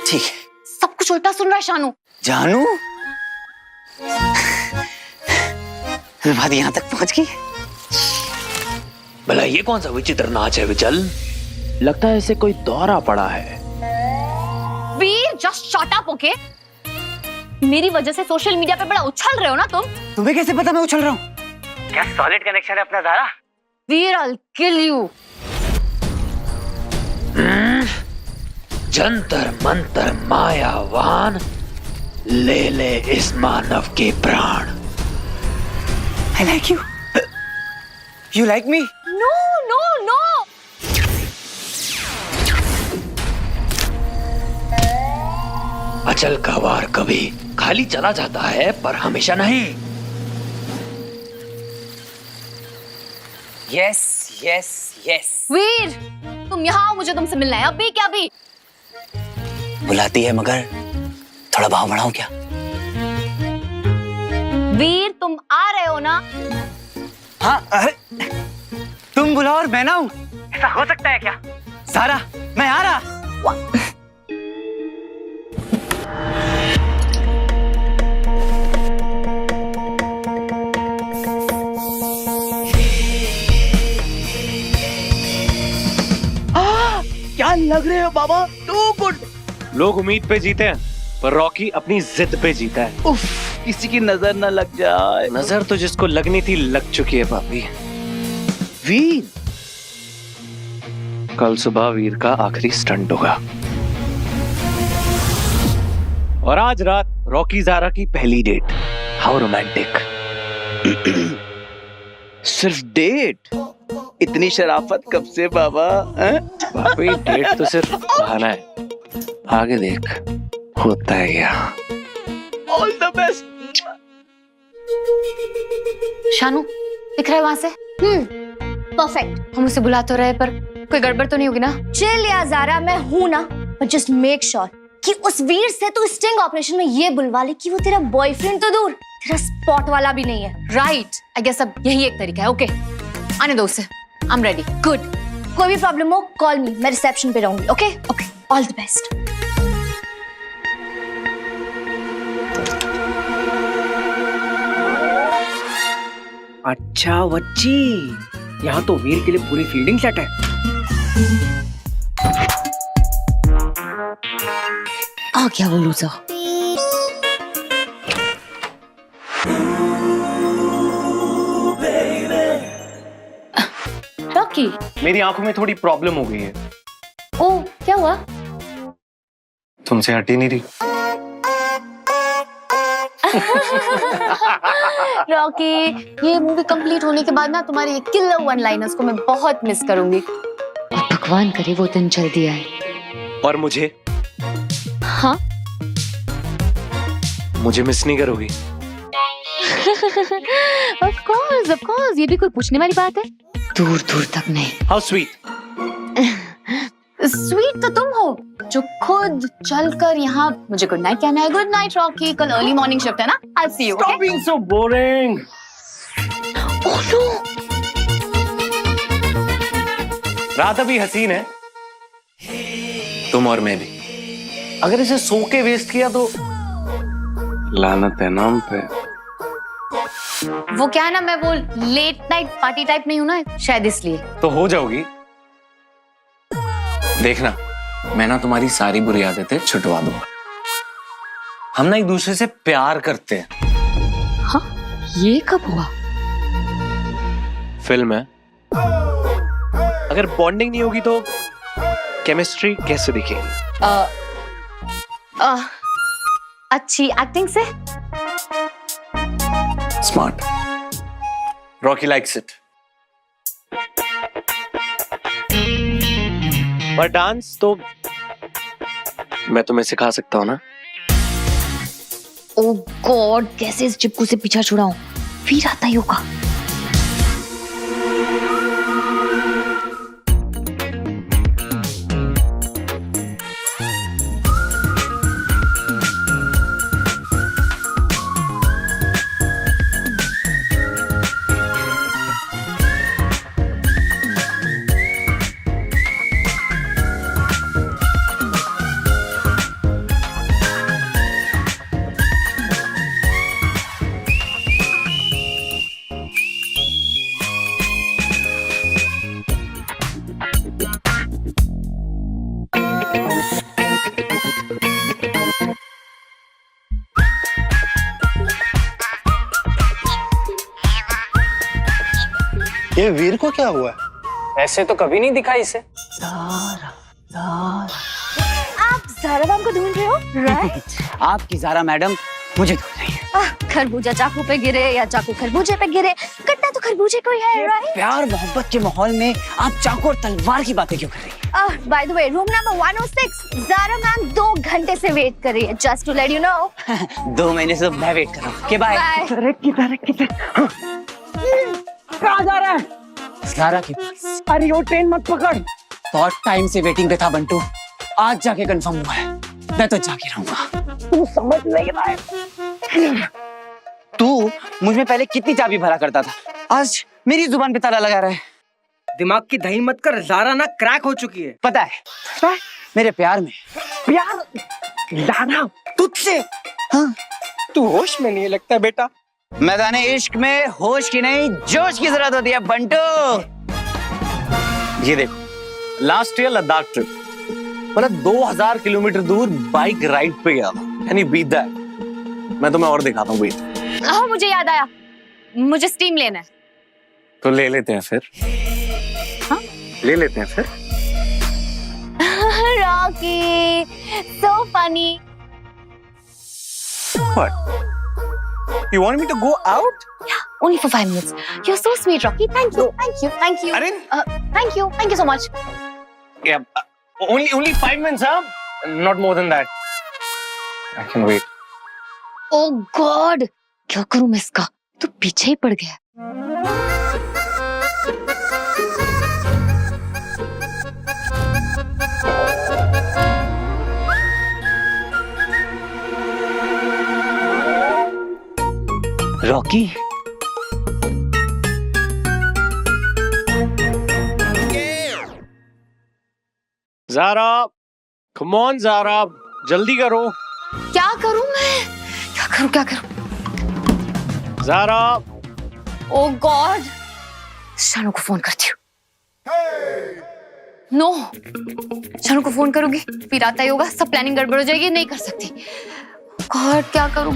ठीक है। सब कुछ उल्टा सुन रहा है शानू। जानू? बात यहाँ तक पहुँच गई। भला ये कौन सा विचित्र नाच है विचल? लगता है इसे कोई दौरा पड़ा है। वीर, just shut up, okay? मेरी वजह से सोशल मीडिया पे बड़ा उछल रहे हो ना तुम। तुम्हें कैसे पता मैं उछल रहा हूँ? क्या सॉलिड कनेक्शन है अपना ज़ारा? वीर, I'll kill you. Jantar Mantar मायावान, ले ले इस मानव के प्राण। I like you. You like me? No, no, no. अचल का वार कभी खाली चला जाता है पर हमेशा नहीं। Yes, yes, yes. वीर, तुम यहाँ आओ, मुझे तुमसे मिलना है अभी क्या अभी। बुलाती है मगर थोड़ा भाव बढ़ाऊं क्या? वीर, तुम आ रहे हो ना? हाँ, तुम बुलाओ और मैं ना हूं, ऐसा हो सकता है क्या? सारा, मैं आ रहा। लग रहे हैं बाबा, टू गुड। लोग उम्मीद पे जीते हैं, पर रॉकी अपनी जिद पे जीता है। उफ, किसी की नजर न लग जाए। नजर तो जिसको लगनी थी लग चुकी है भाभी। वीर, कल सुबह वीर का आखिरी स्टंट होगा, और आज रात रॉकी ज़ारा की पहली डेट। How romantic. सिर्फ डेट? इतनी शराफत कब से बाबा? भाभी डेट तो सिर्फ बहाना है, आगे देख होता है क्या। All the best. शानू दिख रहा है वहां से? परफेक्ट। हम उसे बुला तो रहे, पर कोई गड़बड़ तो नहीं होगी ना? चिल या ज़ारा, मैं हूं ना, but just make sure कि उस वीर से तू स्टिंग ऑपरेशन में ये बुलवा ले कि वो तेरा बॉयफ्रेंड तो दूर, तेरा स्पॉट वाला भी नहीं है। राइट, आई गेस अब यही एक तरीका है। ओके, आने दो उसे। I am ready. गुड। कोई भी प्रॉब्लम हो कॉल मी, मैं रिसेप्शन पे रहूंगी। Okay okay, all the best. अच्छा बच्ची, यहाँ तो वीर के लिए पूरी फील्डिंग सेट है। आ क्या वो लूज़र। रॉकी, मेरी आंखों में थोड़ी प्रॉब्लम हो गई है। ओ क्या हुआ? तुमसे हट ही नहीं रही। रॉकी, ये मूवी कंप्लीट होने के बाद ना तुम्हारी किलर वन लाइनर्स को मैं बहुत मिस करूंगी, और भगवान करे वो दिन जल्दी आए। और मुझे? हाँ? मुझे मिस नहीं करोगी? ऑफ कोर्स, ये भी कोई पूछने वाली बात है? दूर दूर तक नहीं। How sweet. स्वीट तो तुम हो जो खुद चलकर यहाँ मुझे गुड नाइट कहना है। गुड नाइट रॉकी, कल अर्ली मॉर्निंग शिफ्ट है ना। I see you. Stop being so boring. Oh no, रात अभी हसीन है, तुम और मैं भी। अगर इसे सो के वेस्ट किया तो लानत है नाम पे। वो क्या है ना, मैं वो लेट नाइट पार्टी टाइप नहीं हूँ ना, शायद इसलिए। तो हो जाओगी। देखना, मैं ना तुम्हारी सारी बुरी आदतें छुटवा दूंगा। हम ना एक दूसरे से प्यार करते हैं। हाँ? ये कब हुआ? फिल्म है, अगर बॉन्डिंग नहीं होगी तो केमिस्ट्री कैसे दिखेगी? अच्छी एक्टिंग से। स्मार्ट। Rocky likes it. पर डांस तो मैं तुम्हें सिखा सकता हूँ ना। ओह गॉड, कैसे इस चिपकू से पीछा छुड़ाऊं? फिर आता ही होगा। ये वीर को क्या हुआ? ऐसे तो कभी नहीं दिखा इसे। आप ज़ारा मैम को ढूंढ रहे हो, राइट? आपकी ज़ारा मैडम मुझे ढूंढ रही है। खरबूजा चाकू पे गिरे या चाकू खरबूजे पे गिरे, कट्टा तो खरबूजे को ही है, राइट? प्यार मोहब्बत के माहौल में आप चाकू और तलवार की बातें क्यों कर रही हैं? By the way, room number 106, Zara ma'am 2 घंटे से वेट कर रही है, just to let you know. 2 महीने से मैं वेट कर रहा हूँ। बाय। कहाँ जा रहा है? ज़ारा के पास। अरे वो ट्रेन मत पकड़। बहुत टाइम से वेटिंग पे था बंटू, आज जाके कंफर्म हुआ है। मैं तो जाके रहूंगा। तू समझ नहीं रहा है। तू मुझ में पहले कितनी चाबी भरा करता था, आज मेरी जुबान पे ताला लगा रहा है। दिमाग की दही मत कर, ज़ारा ना क्रैक हो चुकी है। पता है मेरे प्यार में। प्यार? ज़ारा तुझसे? हाँ। तू होश में नहीं लगता बेटा। मैदाने इश्क में होश की नहीं जोश की जरूरत होती है बंटू। ये देखो, लास्ट ईयर लद्दाख ट्रिप, मतलब 2000 किलोमीटर दूर बाइक राइड पे गया था। Can you beat that? मैं तुम्हें और दिखाता हूँ, वेट। हाँ मुझे याद आया, मुझे स्टीम लेना है। तो ले लेते हैं फिर। हाँ? ले लेते हैं फिर। Rocky, so funny. What? You want me to go out? Yeah, only for 5 minutes. You're so sweet, Rocky. Thank you, thank you, thank you. Arun? Thank you so much. Yeah, only 5 minutes, huh? Not more than that. I can wait. Oh God, क्या करूं मैं इसका? तू पीछे ही पड़ गया। Rocky, Zara, come on Zara, जल्दी करो। क्या करूं मैं? क्या करूं? ज़ारा। Oh God, शानू को फोन करती हूँ। नो, शानू को फोन करूंगी, फिर आता ही होगा, सब प्लानिंग गड़बड़ हो जाएगी, नहीं कर सकती। गॉड, क्या करूं?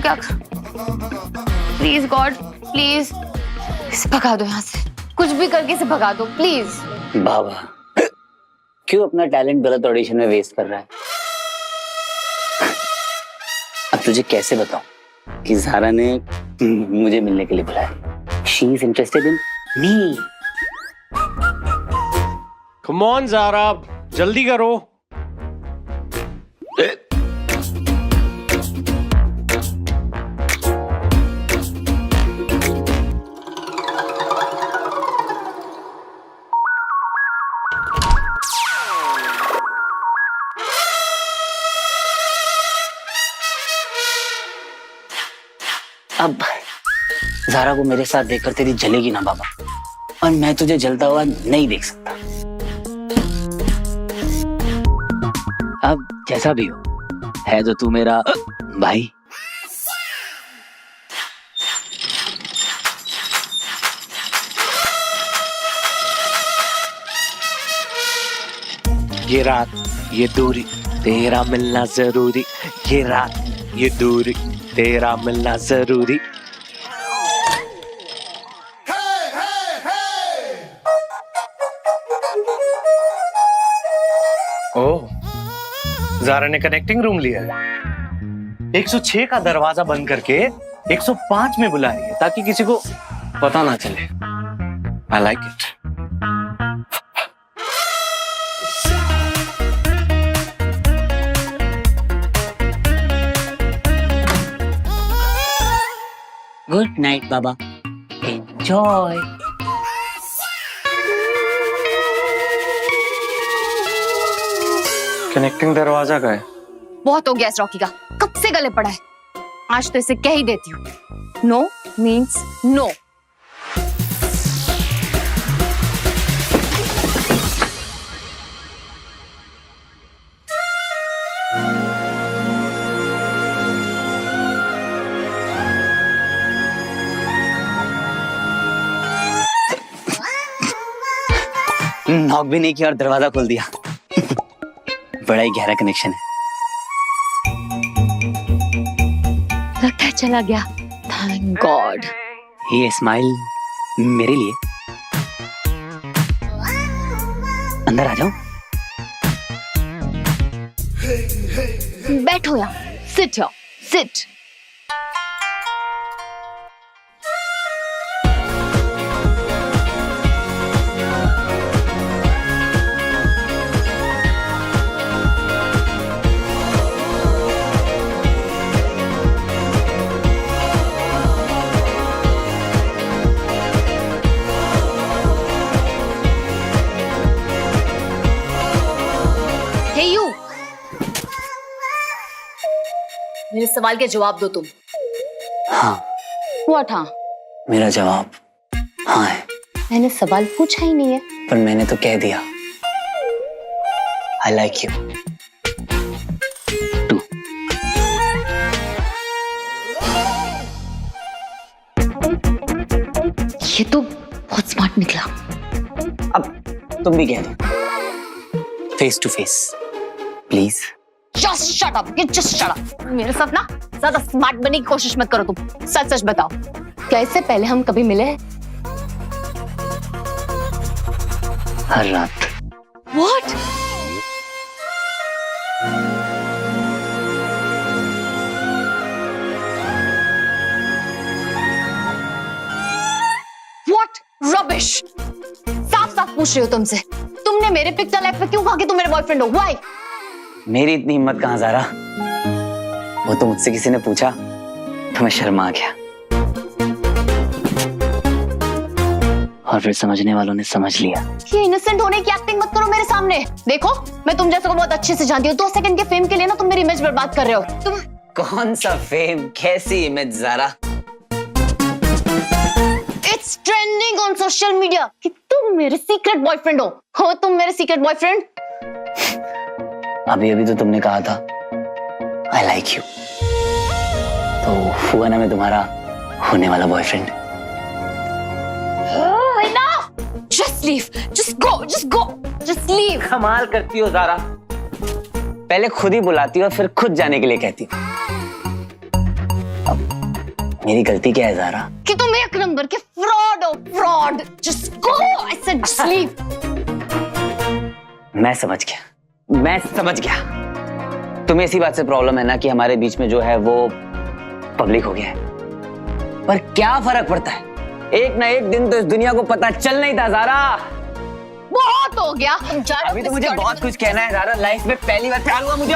प्लीज गॉड, प्लीज इसे भगा दो यहाँ से, कुछ भी करके इसे भगा दो प्लीज। बाबा, क्यों अपना टैलेंट गलत ऑडिशन में वेस्ट कर रहा है? अब तुझे कैसे बताऊं कि ज़ारा ने मुझे मिलने के लिए बुलाया? She is interested in me. Come on Zara, जल्दी करो। अब ज़ारा को मेरे साथ देखकर तेरी जलेगी ना बाबा, और मैं तुझे जलता हुआ नहीं देख सकता। अब जैसा भी हो, है तो तू मेरा भाई। ये रात, ये दूरी, तेरा मिलना जरूरी। ये रात, ये दूरी, तेरा मिलना जरूरी। ओह, ज़ारा ने कनेक्टिंग रूम लिया है। 106 का दरवाजा बंद करके 105 में बुला रही है ताकि किसी को पता ना चले। I like it. Good night Baba, enjoy. Connecting दरवाजा का है। बहुत हो गया इस रॉकी का, कब से गले पड़ा है। आज तो इसे कह ही देती हूँ, नो मीन्स नो। नॉक भी नहीं किया और दरवाजा खोल दिया। बड़ा ही गहरा कनेक्शन है। लगता है चला गया, थैंक गॉड। ये स्माइल मेरे लिए। अंदर आ जाओ। बैठो यहाँ, सिट हियर, सिट। मेरे सवाल के जवाब दो तुम। हाँ। व्हाट? हाँ? मेरा जवाब हाँ है। मैंने सवाल पूछा ही नहीं है। पर मैंने तो कह दिया, I like you too। ये तो बहुत स्मार्ट निकला। अब तुम भी कह दो, face to face. Please. Just shut up, you just shut up. मेरे साथ ना ज्यादा स्मार्ट बनने की कोशिश मत करो तुम। सच सच बताओ, क्या इससे पहले हम कभी मिले हैं? हर रात। What? What rubbish! साफ साफ पूछ रही हो तुमसे, तुमने मेरे पिक्चर लाइफ में क्यों कहा कि तुम मेरे बॉयफ्रेंड हो? Why? मेरी इतनी हिम्मत कहाँ ज़ारा? वो तो मुझसे किसी ने पूछा तो मैं शर्मा गया, और फिर समझने वालों ने समझ लिया। ये इनोसेंट होने की एक्टिंग मत करो मेरे सामने। देखो, मैं तुम जैसे को बहुत अच्छे से जानती हूँ। 2 सेकंड के फेम के लिए ना तुम मेरी इमेज बर्बाद कर रहे हो। तुम कौन सा फेम, कैसी image Zara? It's trending on social media कि तुम मेरे सीक्रेट बॉयफ्रेंड हो। हो तुम मेरे सीक्रेट बॉयफ्रेंड? अभी अभी तो तुमने कहा था आई लाइक यू, तो हुआ ना मैं तुम्हारा होने वाला boyfriend. Just leave, just go, just go, just leave. कमाल करती हो ज़ारा, पहले खुद ही बुलाती हो फिर खुद जाने के लिए कहती हो। अब मेरी गलती क्या है ज़ारा? कि तुम एक नंबर के फ्रॉड हो, fraud. Just go, I said just leave. मैं समझ गया। तुम्हें इसी बात से प्रॉब्लम है ना कि हमारे बीच में जो है वो पब्लिक हो गया है, पर क्या फर्क पड़ता है, एक ना एक दिन तो इस दुनिया को पता चल नहीं था ज़ारा। बहुत हो गया। अभी तो मुझे बहुत कुछ कहना है ज़ारा, लाइफ में पहली बार प्यार हुआ मुझे।